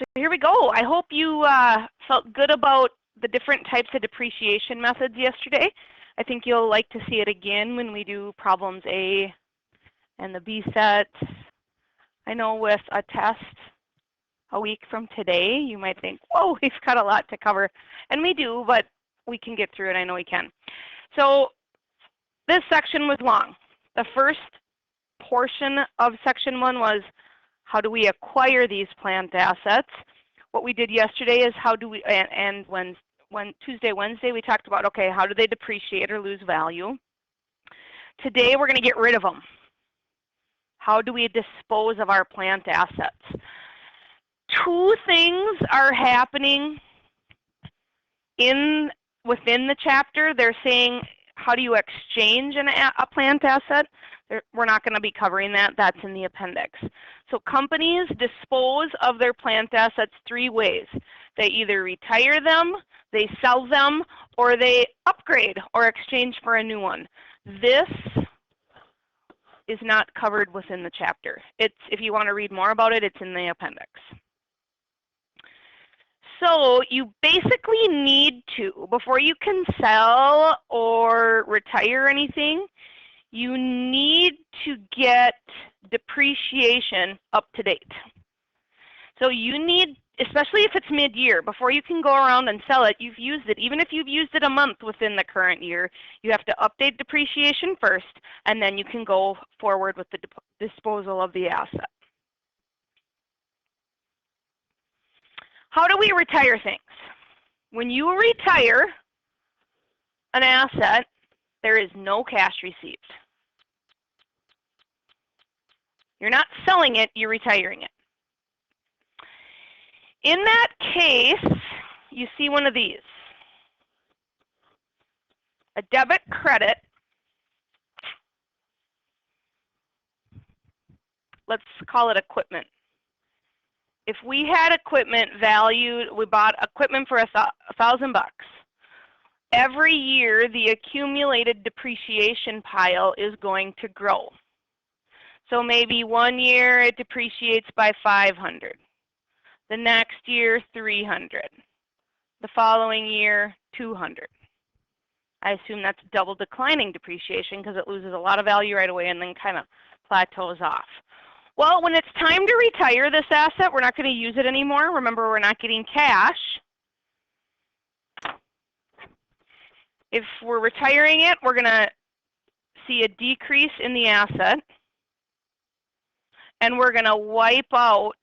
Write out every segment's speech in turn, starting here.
So here we go. I hope you felt good about the different types of depreciation methods yesterday. I think you'll like to see it again when we do problems A and the B sets. I know with a test a week from today, you might think, whoa, we've got a lot to cover. And we do, but we can get through it. I know we can. So this section was long. The first portion of section 1 was how do we acquire these plant assets. What we did yesterday is how do we, and when Tuesday, Wednesday, we talked about, okay, how do they depreciate or lose value? Today, we're going to get rid of them. How do we dispose of our plant assets? Two things are happening within the chapter. They're saying, how do you exchange a plant asset? We're not going to be covering that. That's in the appendix. So companies dispose of their plant assets 3 ways. They either retire them, they sell them, or they upgrade or exchange for a new one. This is not covered within the chapter. If you want to read more about it, it's in the appendix. So you basically need to, before you can sell or retire anything, you need to get depreciation up to date. So you need, especially if it's mid-year, before you can go around and sell it, you've used it. Even if you've used it a month within the current year, you have to update depreciation first, and then you can go forward with the disposal of the asset. How do we retire things? When you retire an asset, there is no cash received. You're not selling it, you're retiring it. In that case, you see one of these. A debit credit. Let's call it equipment. If we had equipment valued, we bought equipment for $1,000 bucks. Every year, the accumulated depreciation pile is going to grow. So maybe one year it depreciates by 500. The next year, 300. The following year, 200. I assume that's double declining depreciation because it loses a lot of value right away and then kind of plateaus off. Well, when it's time to retire this asset, we're not going to use it anymore. Remember, we're not getting cash. If we're retiring it, we're going to see a decrease in the asset. And we're going to wipe out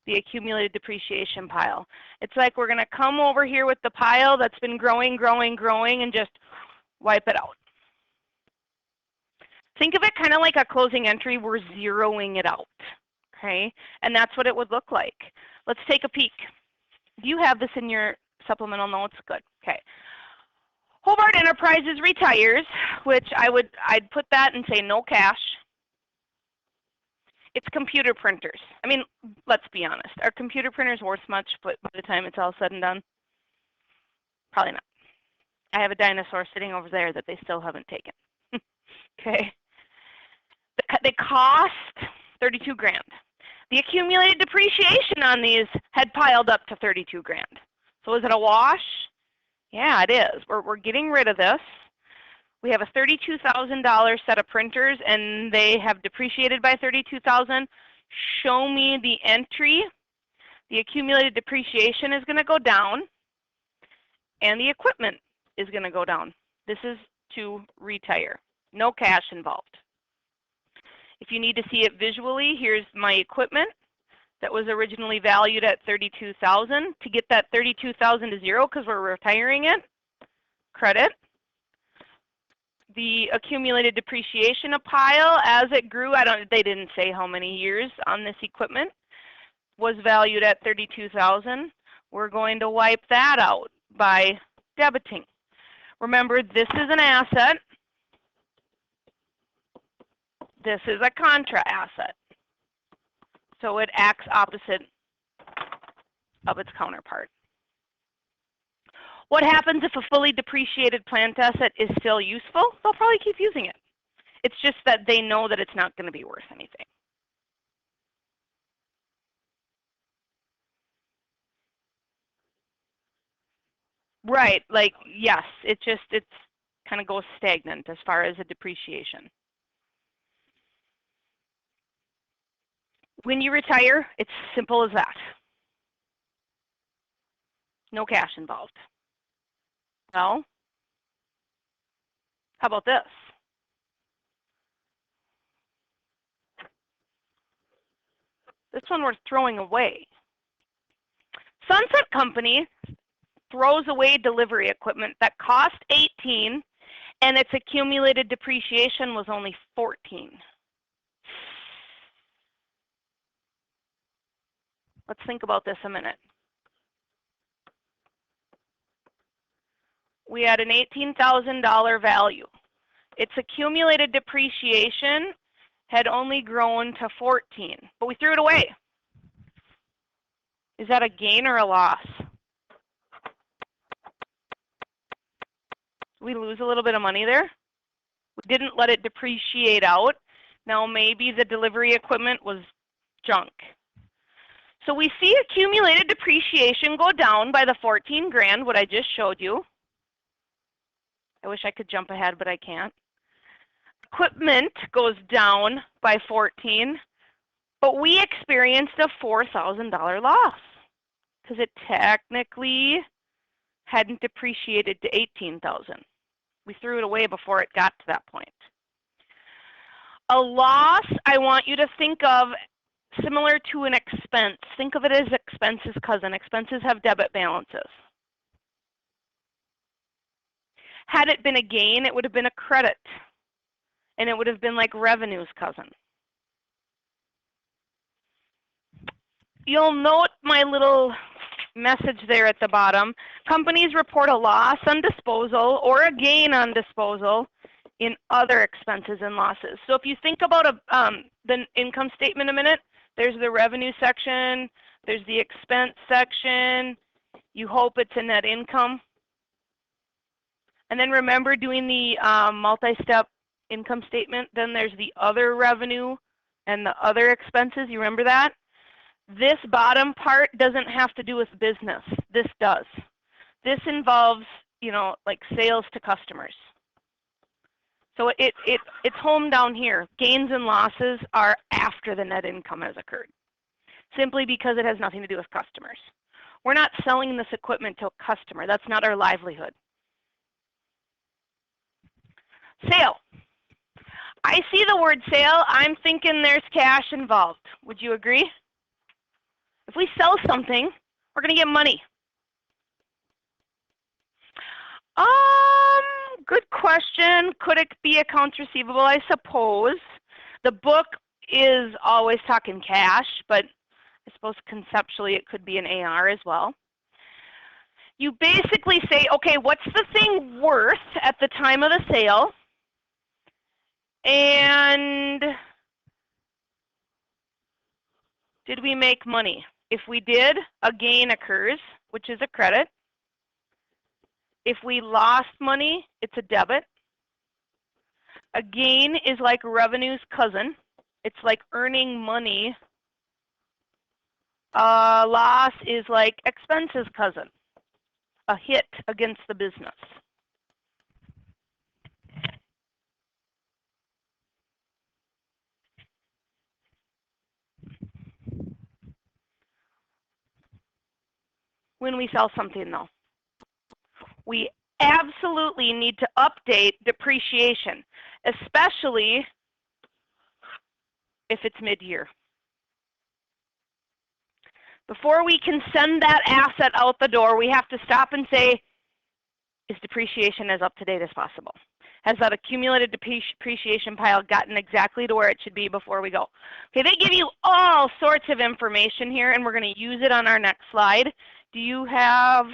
the accumulated depreciation pile. It's like we're going to come over here with the pile that's been growing, growing, growing, and just wipe it out. Think of it kind of like a closing entry. We're zeroing it out, okay? And that's what it would look like. Let's take a peek. Do you have this in your supplemental notes? Good, okay. Hobart Enterprises retires, which I'd put that and say no cash. It's computer printers. I mean, let's be honest. Are computer printers worth much by the time it's all said and done? Probably not. I have a dinosaur sitting over there that they still haven't taken. Okay. They cost 32 grand. The accumulated depreciation on these had piled up to 32 grand. So is it a wash? Yeah, it is. We're getting rid of this. We have a $32,000 set of printers, and they have depreciated by $32,000. Show me the entry. The accumulated depreciation is going to go down, and the equipment is going to go down. This is to retire. No cash involved. If you need to see it visually, here's my equipment that was originally valued at $32,000. To get that $32,000 to zero, because we're retiring it, credit. The accumulated depreciation pile, as it grew, they didn't say how many years on this equipment, was valued at $32,000. We're going to wipe that out by debiting. Remember, this is an asset. This is a contra asset. So it acts opposite of its counterpart. What happens if a fully depreciated plant asset is still useful? They'll probably keep using it. It's just that they know that it's not going to be worth anything. Right, like yes, it's kind of goes stagnant as far as a depreciation. When you retire, it's simple as that. No cash involved. Well, how about this? This one we're throwing away. Sunset Company throws away delivery equipment that cost $18 and its accumulated depreciation was only $14. Let's think about this a minute. We had an $18,000 value. Its accumulated depreciation had only grown to $14, but we threw it away. Is that a gain or a loss? We lose a little bit of money there. We didn't let it depreciate out. Now maybe the delivery equipment was junk. So we see accumulated depreciation go down by the 14 grand, what I just showed you. I wish I could jump ahead, but I can't. Equipment goes down by 14, but we experienced a $4,000 loss because it technically hadn't depreciated to 18,000. We threw it away before it got to that point. A loss, I want you to think of similar to an expense. Think of it as expenses cousin. Expenses have debit balances. Had it been a gain, it would have been a credit. And it would have been like revenues cousin. You'll note my little message there at the bottom. Companies report a loss on disposal or a gain on disposal in other expenses and losses. So if you think about the income statement a minute, there's the revenue section, there's the expense section. You hope it's a net income. And then remember doing the multi-step income statement, then there's the other revenue and the other expenses. You remember that? This bottom part doesn't have to do with business. This does. This involves, like sales to customers. So it's home down here. Gains and losses are after the net income has occurred, simply because it has nothing to do with customers. We're not selling this equipment to a customer. That's not our livelihood. Sale. I see the word sale. I'm thinking there's cash involved. Would you agree? If we sell something, we're going to get money. Good question. Could it be accounts receivable? I suppose. The book is always talking cash, but I suppose conceptually it could be an AR as well. You basically say, okay, what's the thing worth at the time of the sale? And did we make money? If we did, a gain occurs, which is a credit. If we lost money, it's a debit. A gain is like revenue's cousin. It's like earning money. A loss is like expenses cousin, a hit against the business. When we sell something though, we absolutely need to update depreciation, especially if it's mid-year. Before we can send that asset out the door, we have to stop and say, is depreciation as up to date as possible? Has that accumulated depreciation pile gotten exactly to where it should be before we go? Okay, they give you all sorts of information here, and we're going to use it on our next slide. Do you have?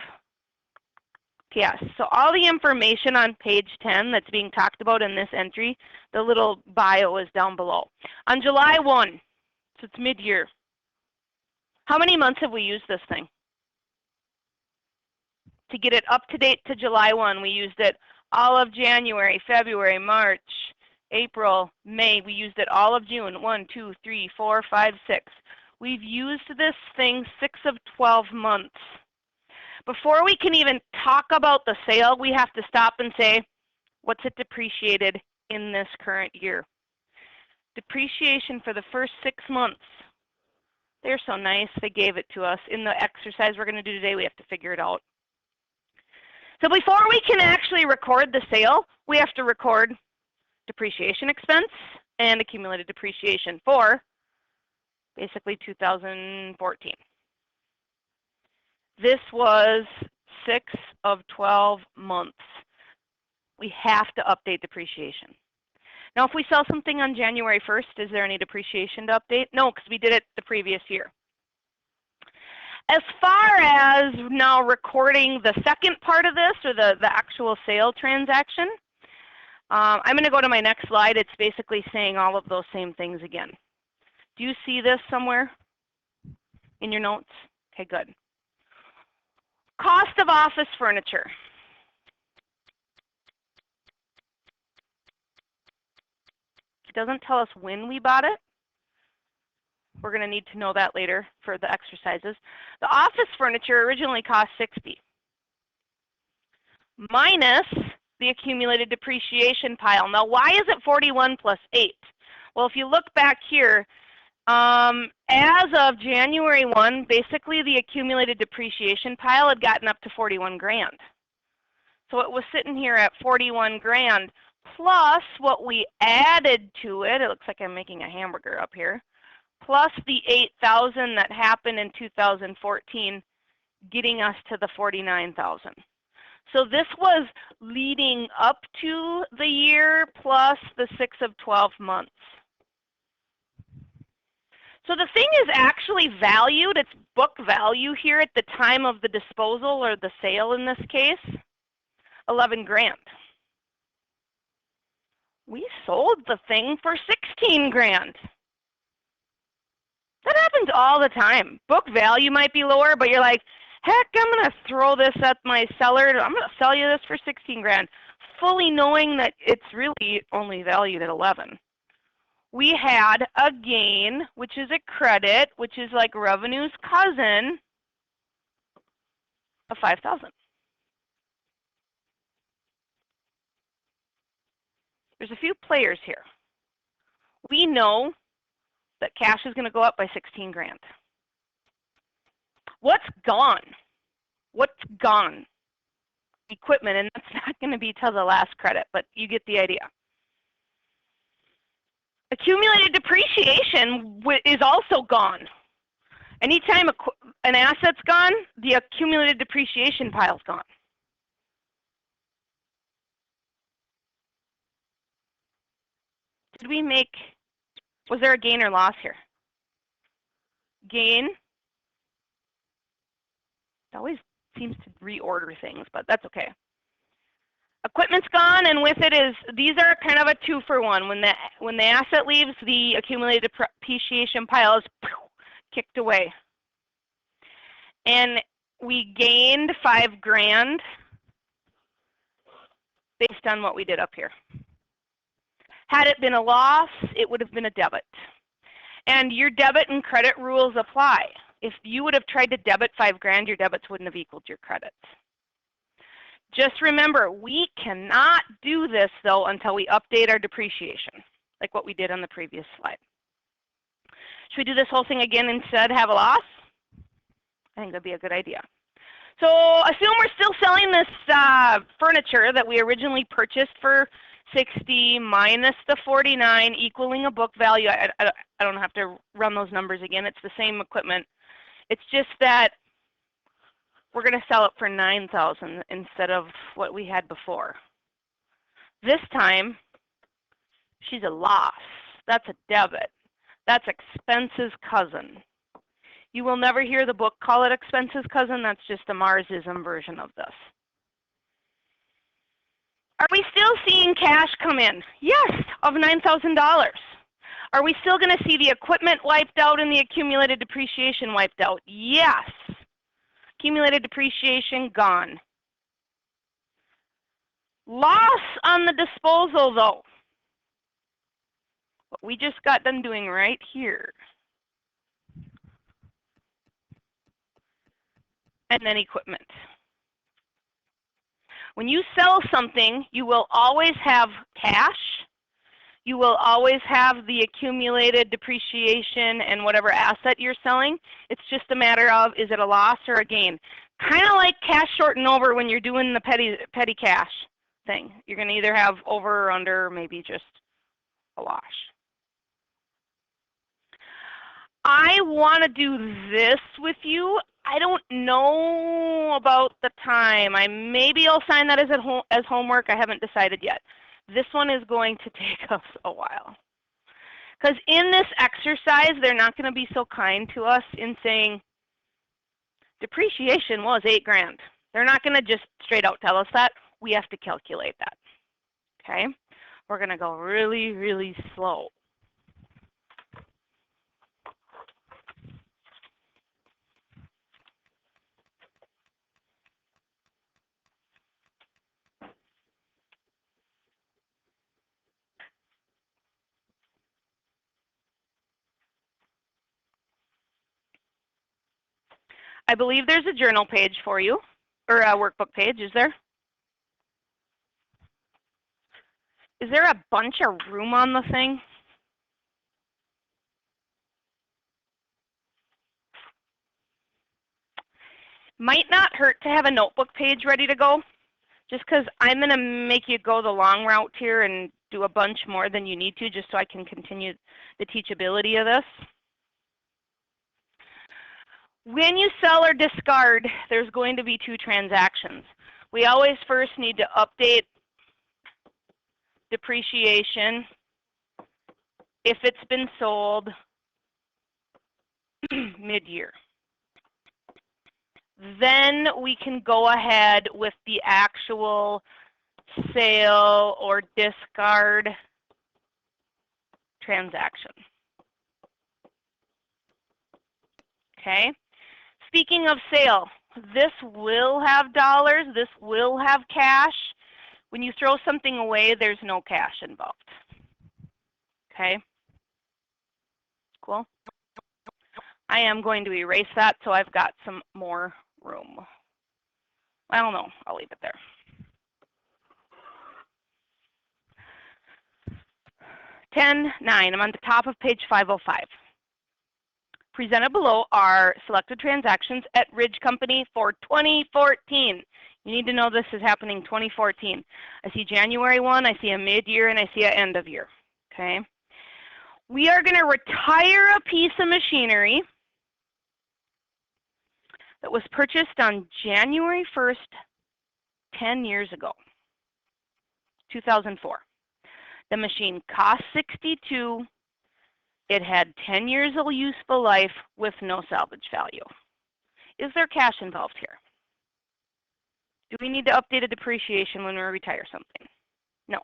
Yes, so all the information on page 10 that's being talked about in this entry, the little bio is down below. On July 1, so it's mid-year. How many months have we used this thing? To get it up to date to July 1, we used it all of January, February, March, April, May. We used it all of June, 1, 2, 3, 4, 5, 6. We've used this thing 6 of 12 months. Before we can even talk about the sale, we have to stop and say, what's it depreciated in this current year? Depreciation for the first 6 months. They're so nice, they gave it to us. In the exercise we're going to do today, we have to figure it out. So before we can actually record the sale, we have to record depreciation expense and accumulated depreciation for basically 2014. This was 6 of 12 months. We have to update depreciation. Now, if we sell something on January 1st, is there any depreciation to update? No, because we did it the previous year. As far as now recording the second part of this, or the actual sale transaction, I'm going to go to my next slide. It's basically saying all of those same things again. Do you see this somewhere in your notes? Okay, good. Cost of office furniture. It doesn't tell us when we bought it. We're going to need to know that later for the exercises. The office furniture originally cost $60, minus the accumulated depreciation pile. Now, why is it 41 plus 8? Well, if you look back here, as of January 1, basically the accumulated depreciation pile had gotten up to 41 grand. So it was sitting here at 41 grand plus what we added to it. It looks like I'm making a hamburger up here. Plus the 8,000 that happened in 2014, getting us to the 49,000. So this was leading up to the year plus the 6 of 12 months. So the thing is actually valued, it's book value here at the time of the disposal or the sale in this case, 11 grand. We sold the thing for 16 grand. That happens all the time. Book value might be lower, but you're like, heck, I'm going to throw this at my seller. I'm going to sell you this for 16 grand, fully knowing that it's really only valued at 11. We had a gain, which is a credit, which is like revenue's cousin, of 5,000. There's a few players here. We know that cash is going to go up by 16 grand. What's gone? What's gone? Equipment, and that's not going to be till the last credit, but you get the idea. Accumulated depreciation is also gone. Anytime an asset's gone, the accumulated depreciation pile's gone. Did we make, was there a gain or loss here? Gain. It always seems to reorder things, but that's okay. Equipment's gone, and with it is, these are kind of a 2-for-1. When the asset leaves, the accumulated depreciation pile is kicked away. And we gained 5 grand based on what we did up here. Had it been a loss, it would have been a debit. And your debit and credit rules apply. If you would have tried to debit 5 grand, your debits wouldn't have equaled your credits. Just remember, we cannot do this, though, until we update our depreciation, like what we did on the previous slide. Should we do this whole thing again instead, have a loss? I think that'd be a good idea. So assume we're still selling this furniture that we originally purchased for 60 minus the 49 equaling a book value. I don't have to run those numbers again. It's the same equipment. It's just that we're going to sell it for 9,000 instead of what we had before. This time, she's a loss. That's a debit. That's expenses cousin. You will never hear the book call it expenses cousin. That's just a Marsism version of this. Are we still seeing cash come in? Yes, of $9,000. Are we still going to see the equipment wiped out and the accumulated depreciation wiped out? Yes. Accumulated depreciation gone. Loss on the disposal, though. What we just got done doing right here. And then equipment. When you sell something, you will always have cash. You will always have the accumulated depreciation and whatever asset you're selling. It's just a matter of, is it a loss or a gain? Kind of like cash short and over when you're doing the petty cash thing. You're going to either have over or under, maybe just a wash. I want to do this with you. I don't know about the time. Maybe I'll sign that as homework. I haven't decided yet. This one is going to take us a while. Because in this exercise, they're not going to be so kind to us in saying depreciation was $8,000. They're not going to just straight out tell us that. We have to calculate that. Okay? We're going to go really, really slow. I believe there's a journal page for you, or a workbook page, is there? Is there a bunch of room on the thing? Might not hurt to have a notebook page ready to go, just because I'm going to make you go the long route here and do a bunch more than you need to, just so I can continue the teachability of this. When you sell or discard, there's going to be two transactions. We always first need to update depreciation if it's been sold mid-year. Then we can go ahead with the actual sale or discard transaction. Okay? Speaking of sale, this will have dollars, this will have cash. When you throw something away, there's no cash involved. Okay? Cool. I am going to erase that so I've got some more room. I don't know, I'll leave it there. I'm on the top of page 505. Presented below are selected transactions at Ridge Company for 2014. You need to know this is happening 2014. I see January 1, I see a mid-year, and I see an end of year. Okay. We are going to retire a piece of machinery that was purchased on January 1st, 10 years ago, 2004. The machine cost $62,000. It had 10 years of useful life with no salvage value. Is there cash involved here? Do we need to update a depreciation when we retire something? No.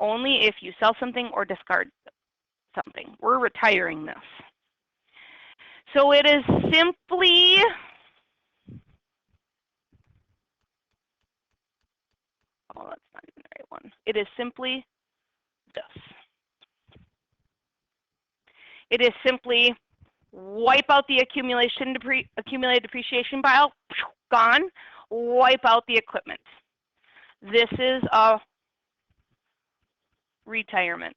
Only if you sell something or discard something. We're retiring this. So it is simply that's not even the right one. It is simply this. It is simply wipe out the accumulated depreciation pile, gone, wipe out the equipment. This is a retirement.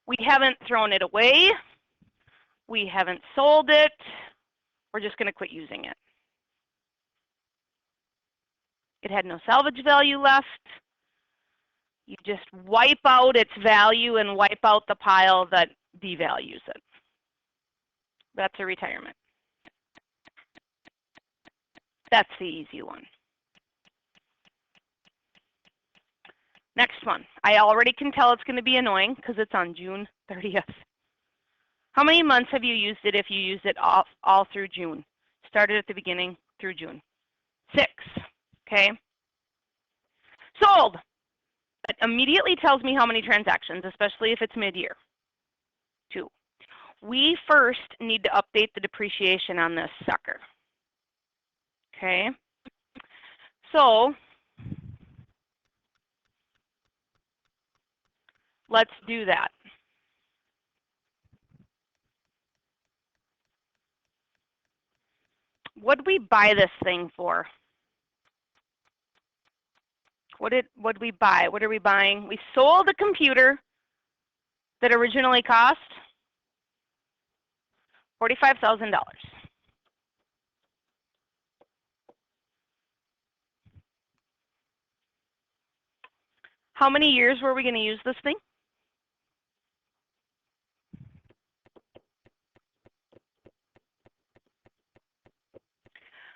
We haven't thrown it away. We haven't sold it. We're just going to quit using it. It had no salvage value left. You just wipe out its value and wipe out the pile that devalues it. That's a retirement. That's the easy one. Next one. I already can tell it's going to be annoying because it's on June 30th. How many months have you used it if you used it all through June? Started at the beginning through June. 6. Okay. Sold. It immediately tells me how many transactions, especially if it's mid-year. 2. We first need to update the depreciation on this sucker. Okay. So let's do that. What did we buy this thing for? What did we buy? What are we buying? We sold a computer that originally cost $45,000. How many years were we going to use this thing?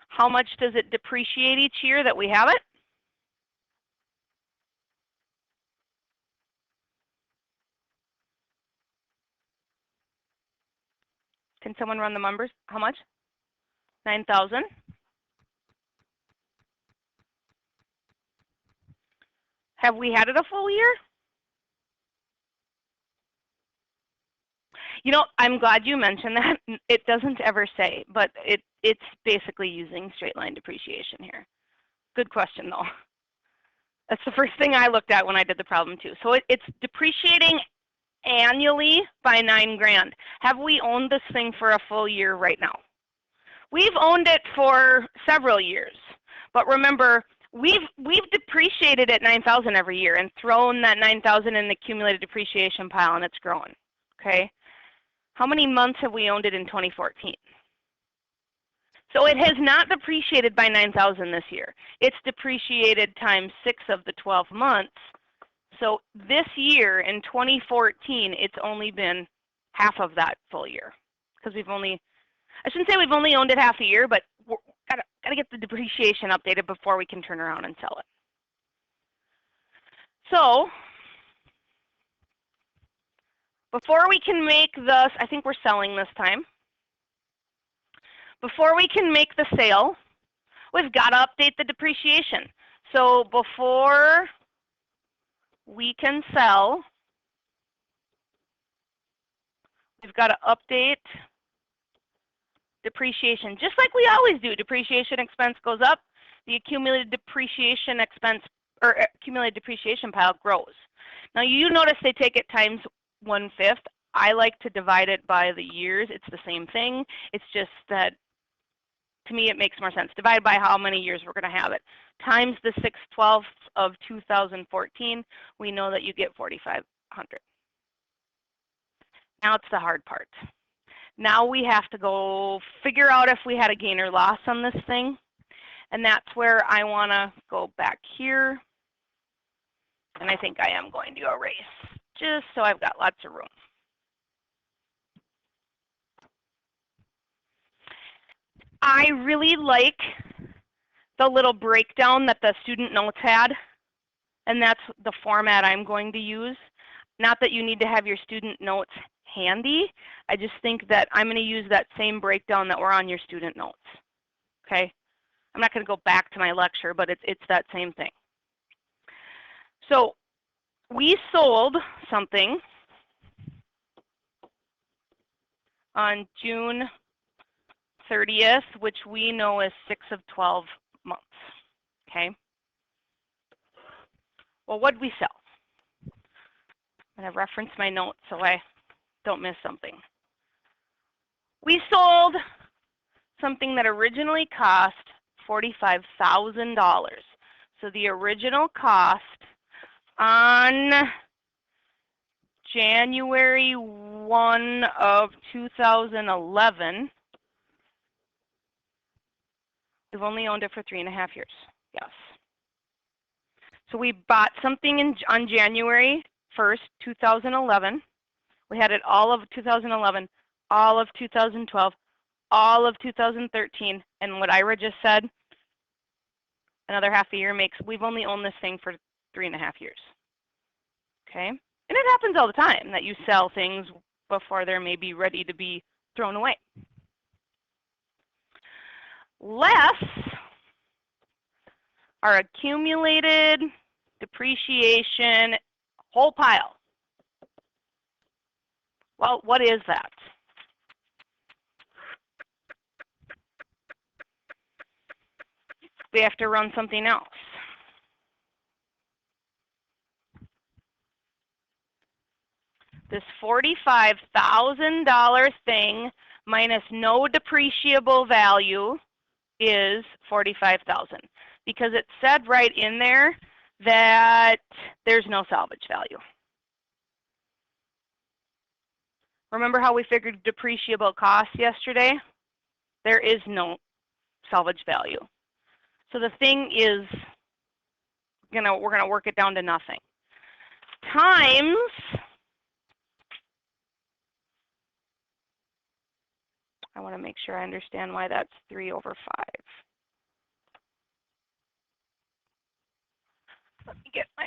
How much does it depreciate each year that we have it? Can someone run the numbers? How much? 9,000. Have we had it a full year? You know, I'm glad you mentioned that. It doesn't ever say, but it's basically using straight line depreciation here. Good question, though. That's the first thing I looked at when I did the problem, too. So it's depreciating annually by $9,000. Have we owned this thing for a full year right now? We've owned it for several years, but remember, we've depreciated at 9,000 every year and thrown that 9,000 in the accumulated depreciation pile, and it's growing. Okay, how many months have we owned it in 2014? So it has not depreciated by 9,000 this year. It's depreciated times 6 of the 12 months. So this year in 2014, it's only been half of that full year, because we've only, I shouldn't say we've only owned it half a year, but we're gotta get the depreciation updated before we can turn around and sell it. So before we can make this, I think we're selling this time. Before we can make the sale, we've got to update the depreciation. So before we can sell, we've got to update depreciation. Just like we always do, depreciation expense goes up, the accumulated depreciation expense or accumulated depreciation pile grows. Now you notice they take it times 1/5. I like to divide it by the years. It's the same thing. It's just that to me it makes more sense. Divide by how many years we're going to have it. Times the 6/12 of 2014, we know that you get 4,500. Now it's the hard part. Now we have to go figure out if we had a gain or loss on this thing. And that's where I want to go back here. And I think I am going to erase, just so I've got lots of room. I really like the little breakdown that the student notes had, and that's the format I'm going to use. Not that you need to have your student notes handy. I just think that I'm going to use that same breakdown that were on your student notes. Okay? I'm not going to go back to my lecture, but it's that same thing. So we sold something on June 30th, which we know is 6 of 12 months. Okay? Well, what did we sell? I'm going to reference my notes so I don't miss something. We sold something that originally cost $45,000. So the original cost on January 1 of 2011, we've only owned it for 3.5 years. Yes. So we bought something on January 1st, 2011. We had it all of 2011, all of 2012, all of 2013, and what Ira just said, another half a year makes, we've only owned this thing for 3.5 years. Okay? And it happens all the time that you sell things before they're maybe ready to be thrown away. Less our accumulated depreciation whole pile. Well, what is that? We have to run something else. This $45,000 thing minus no depreciable value is $45,000, because it said right in there that there's no salvage value. Remember how we figured depreciable cost yesterday? There is no salvage value. So the thing is, we're gonna work it down to nothing. Times I want to make sure I understand why that's 3 over 5. Let me get my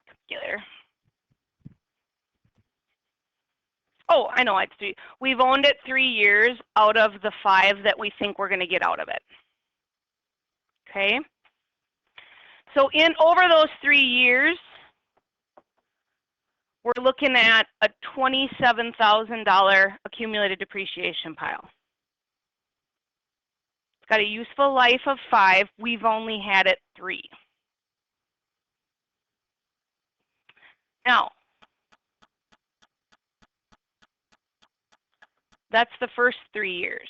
calculator. Oh, I know, it's 3. We've owned it 3 years out of the 5 that we think we're going to get out of it. Okay? So over those 3 years, we're looking at a $27,000 accumulated depreciation pile. It's got a useful life of 5. We've only had it 3. Now, that's the first 3 years.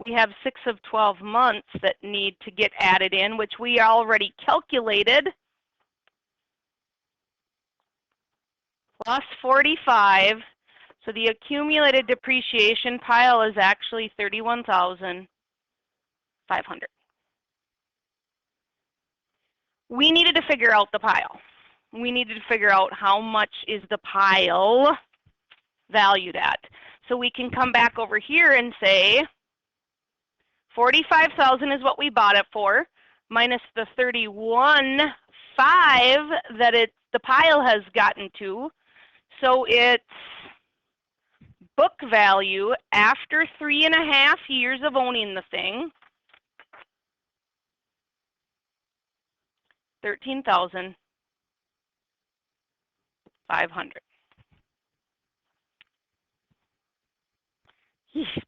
We have 6 of 12 months that need to get added in, which we already calculated. Plus 45. So the accumulated depreciation pile is actually $31,500. We needed to figure out the pile. We needed to figure out how much is the pile valued at. So we can come back over here and say $45,000 is what we bought it for, minus the $31,500 that the pile has gotten to. So it's book value after 3.5 years of owning the thing, $13,500.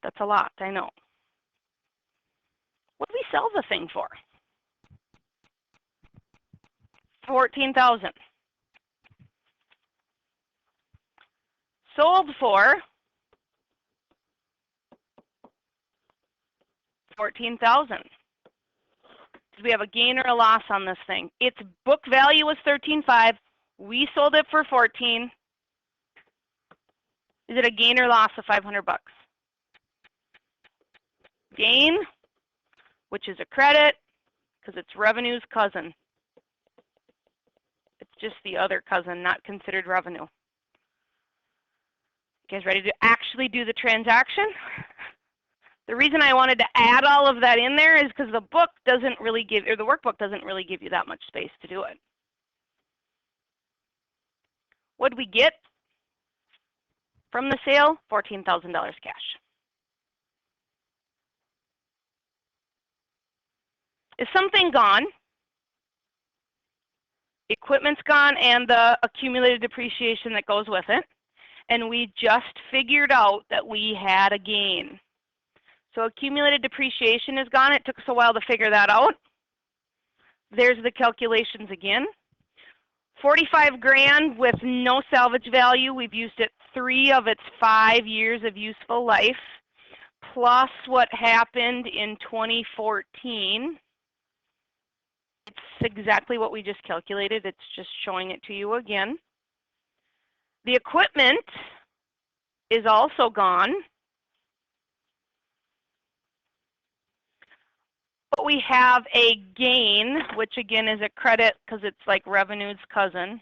That's a lot, I know. What did we sell the thing for? $14,000. Sold for $14,000. Did we have a gain or a loss on this thing? Its book value was $13,500. We sold it for $14,000. Is it a gain or loss of $500? Gain, which is a credit, because it's revenue's cousin. It's just the other cousin, not considered revenue. You guys ready to actually do the transaction? The reason I wanted to add all of that in there is because the book doesn't really give, or the workbook doesn't really give you that much space to do it. What did we get from the sale? $14,000 cash. Is something gone? Equipment's gone and the accumulated depreciation that goes with it. And we just figured out that we had a gain. So accumulated depreciation is gone. It took us a while to figure that out. There's the calculations again. 45 grand with no salvage value. We've used it 3 of its 5 years of useful life, plus what happened in 2014. It's exactly what we just calculated. It's just showing it to you again. The equipment is also gone. But we have a gain, which again is a credit because it's like revenue's cousin.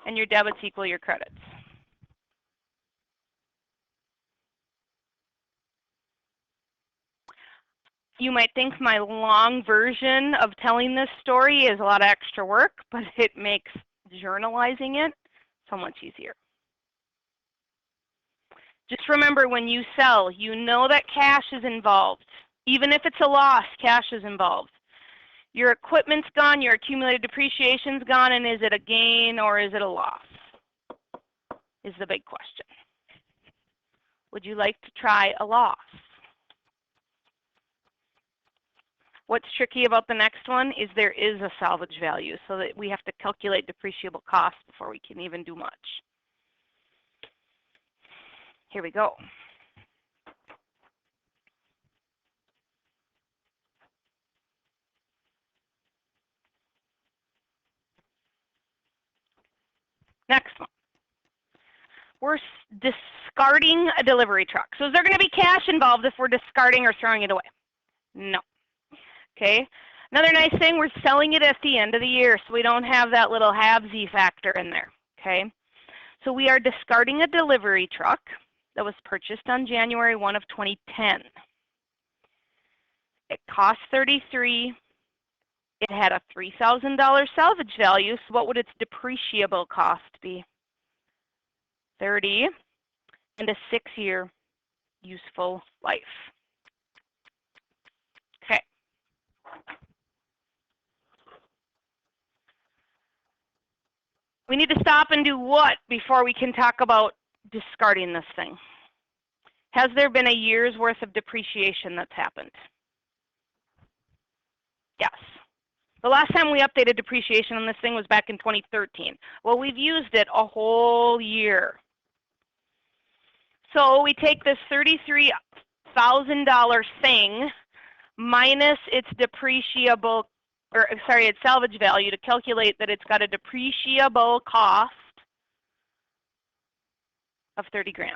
And your debits equal your credits. You might think my long version of telling this story is a lot of extra work, but it makes journalizing it so much easier. Just remember, when you sell, you know that cash is involved. Even if it's a loss, cash is involved. Your equipment's gone, your accumulated depreciation's gone, and is it a gain or is it a loss? Is the big question. Would you like to try a loss? What's tricky about the next one is there is a salvage value, so that we have to calculate depreciable cost before we can even do much. Here we go. Next one. We're discarding a delivery truck. So is there going to be cash involved if we're discarding or throwing it away? No. Okay. Another nice thing, we're selling it at the end of the year, so we don't have that little halvesy factor in there. Okay. So we are discarding a delivery truck that was purchased on January 1 of 2010. It cost $33,000. It had a $3,000 salvage value, so what would its depreciable cost be? $30,000 and a 6-year useful life. Okay. We need to stop and do what before we can talk about discarding this thing? Has there been a year's worth of depreciation that's happened? Yes. The last time we updated depreciation on this thing was back in 2013. Well, we've used it a whole year. So we take this $33,000 thing minus its depreciable, or sorry, its salvage value to calculate that it's got a depreciable cost of $30,000.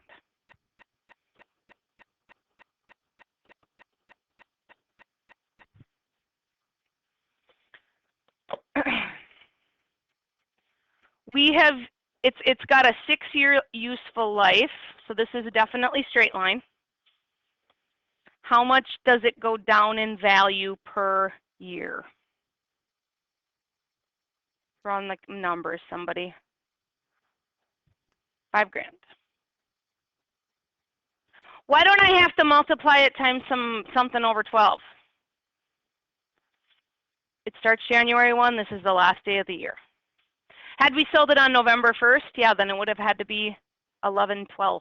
We have, it's got a 6-year useful life, so this is definitely straight line. How much does it go down in value per year? Run the numbers, somebody. $5,000. Why don't I have to multiply it times something over 12? It starts January 1. This is the last day of the year. Had we sold it on November 1st, yeah, then it would have had to be 11/12.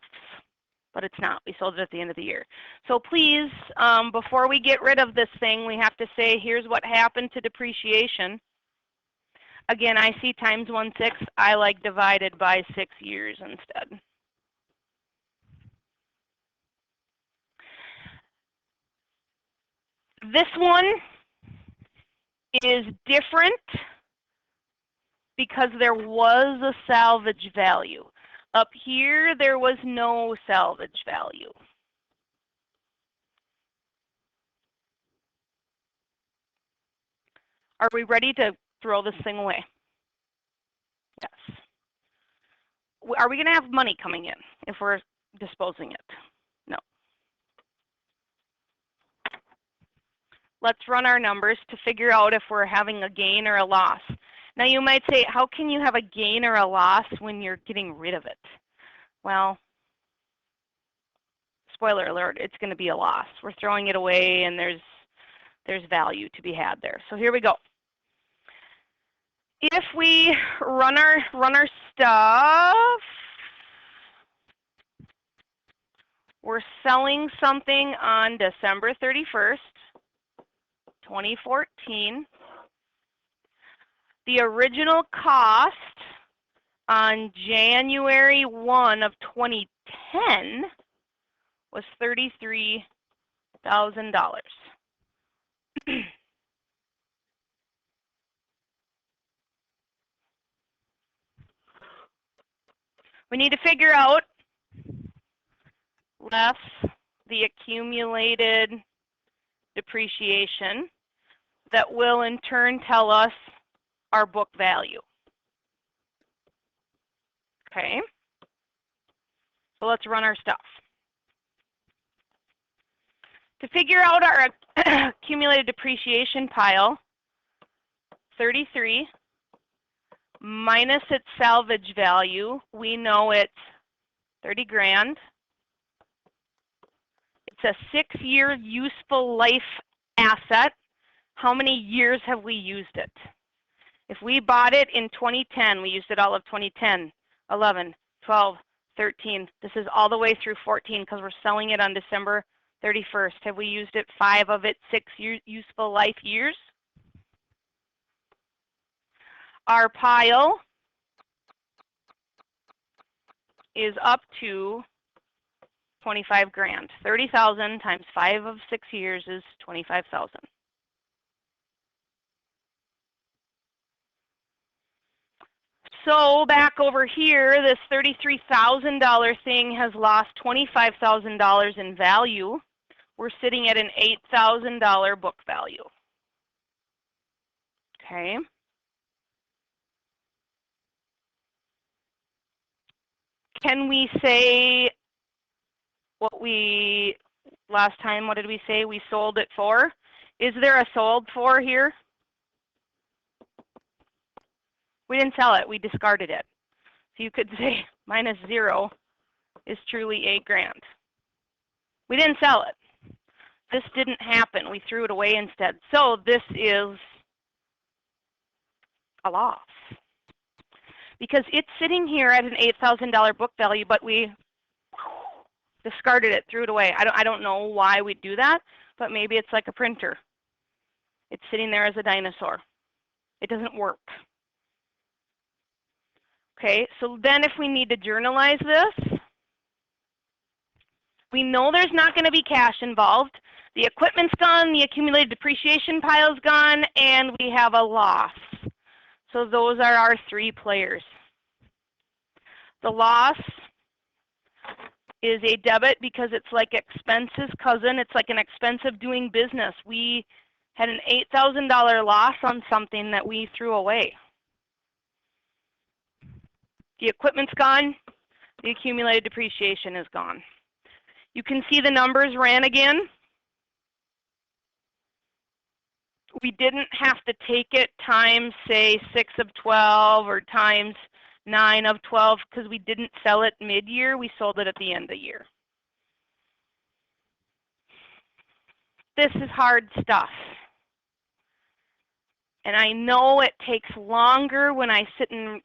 But it's not. We sold it at the end of the year. So please, before we get rid of this thing, we have to say, here's what happened to depreciation. Again, I see times 1/6. I like divided by 6 years instead. This one is different because there was a salvage value. Up here, there was no salvage value. Are we ready to throw this thing away? Yes. Are we going to have money coming in if we're disposing it? No. Let's run our numbers to figure out if we're having a gain or a loss. Now you might say, how can you have a gain or a loss when you're getting rid of it? Well, spoiler alert, it's going to be a loss. We're throwing it away and there's value to be had there. So here we go. If we run our stuff, we're selling something on December 31st, 2014. The original cost on January 1 of 2010 was $33,000. We need to figure out less the accumulated depreciation that will in turn tell us our book value. Okay, so let's run our stuff. To figure out our accumulated depreciation pile, 33 minus its salvage value, we know it's $30,000. It's a 6-year useful life asset. How many years have we used it? If we bought it in 2010, we used it all of 2010, 11, 12, 13. This is all the way through 14 because we're selling it on December 31st. Have we used it 5 of its 6 useful life years? Our pile is up to $25,000. 30,000 times 5 of 6 years is 25,000. So back over here, this $33,000 thing has lost $25,000 in value. We're sitting at an $8,000 book value. Okay. Can we say what we, last time, what did we say we sold it for? Is there a sold for here? We didn't sell it, we discarded it. So you could say minus 0 is truly $8,000. We didn't sell it. This didn't happen, we threw it away instead. So this is a loss. Because it's sitting here at an $8,000 book value, but we discarded it, threw it away. I don't know why we do that, but maybe it's like a printer. It's sitting there as a dinosaur. It doesn't work. Okay, so then if we need to journalize this, we know there's not going to be cash involved. The equipment's gone, the accumulated depreciation pile's gone, and we have a loss. So those are our 3 players. The loss is a debit because it's like expenses cousin. It's like an expense of doing business. We had an $8,000 loss on something that we threw away. The equipment's gone. The accumulated depreciation is gone. You can see the numbers ran again. We didn't have to take it times, say, 6 of 12 or times 9 of 12 because we didn't sell it mid-year. We sold it at the end of the year. This is hard stuff. And I know it takes longer when I sit and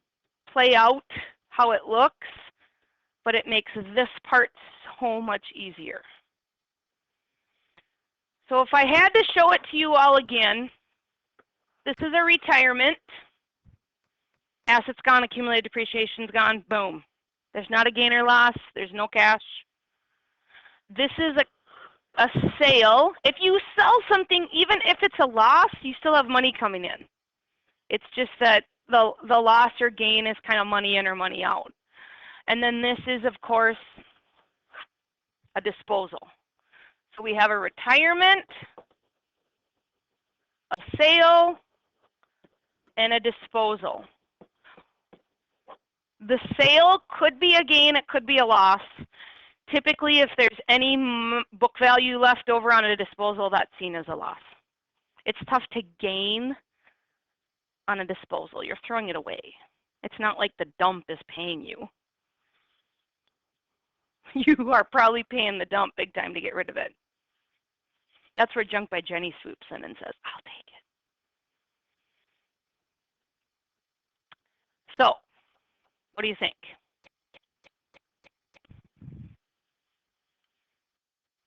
play out how it looks, but it makes this part so much easier. So if I had to show it to you all again, this is a retirement. Assets gone, accumulated depreciation's gone, boom. There's not a gain or loss, there's no cash. This is a sale. If you sell something, even if it's a loss, you still have money coming in. It's just that the loss or gain is kind of money in or money out. And then this is, of course, a disposal. So we have a retirement, a sale, and a disposal. The sale could be a gain, it could be a loss. Typically, if there's any book value left over on a disposal, that's seen as a loss. It's tough to gain on a disposal. You're throwing it away. It's not like the dump is paying you. You are probably paying the dump big time to get rid of it. That's where Junk by Jenny swoops in and says, I'll take it. So, what do you think?